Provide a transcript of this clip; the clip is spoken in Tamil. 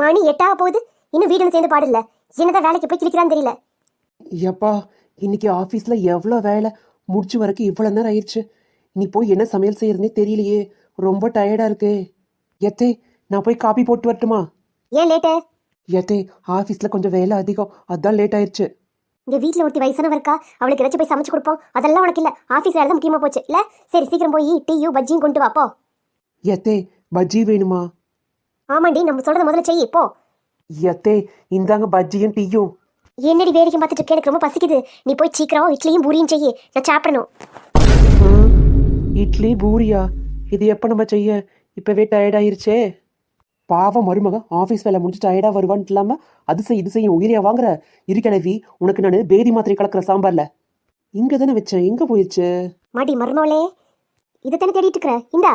மணி 8 போகுது, இன்னும் வீடுன்னு சேர்ந்து பாடில்ல. என்னதான் வேலைக்கு போய் கிளிக்கிறான்னு தெரியல. எப்பா, இன்னைக்கு ஆஃபீஸில் எவ்வளோ வேலை முடிச்சு வரக்கு இவ்வளோ நேரம் ஆயிடுச்சு. நீ போய் என்ன சமையல் செய்யறதுனே தெரியலையே, ரொம்ப டயர்டாக இருக்கே. எத்தே, நான் போய் காப்பி போட்டு வரட்டுமா? ஏன் லேட்டு? எத்தே, ஆஃபீஸில் கொஞ்சம் வேலை அதிகம், அதான் லேட் ஆயிடுச்சு. இங்க வீட்டில் ஒருத்தி வயசானவ இருக்கா, அவளுக்கு ஏதாச்சும் போய் சமைச்சு கொடுப்போம். அதெல்லாம் உனக்கு இல்லை, ஆஃபீஸ் வேலை தான் முக்கியமாக போச்சு இல்லை? சரி, சீக்கிரம் போய் டீயும் பஜ்ஜியும் கொண்டு வாப்போ. எத்தே, பஜ்ஜி வேணுமா? ஆமாண்டி, நம்ம சொல்றத முதல்ல செய்யி போ. எத்தே, இந்தாங்க பஜ்ஜியும் டீயும். என்னடி வேடிக்கை பார்த்துட்டு இருக்க? எனக்கு ரொம்ப பசிக்குது. நீ போய் சீக்கிரம் இட்லியும் பூரியும் செய்யி, நான் சாப்பிடணும். இட்லி பூரியா? இது எப்போ நம்ம செய்ய? இப்போவே டயர்டாயிருச்சே. பாவம் மருமக, ஆஃபீஸ் வேலை முடிச்சு டயர்டாக வருவான்னு இல்லாமல் அது செய் இது செய்யும் உயிரியா வாங்குற. இருக்கலவி, உனக்கு நான் பேதி மாத்திரை கலக்கிற சாம்பார்ல இங்கே தானே வச்சேன், எங்கே போயிடுச்சு? மாடி மருமவளே, இதைத்தானே தேடிட்டு இருக்கிற? இந்தா.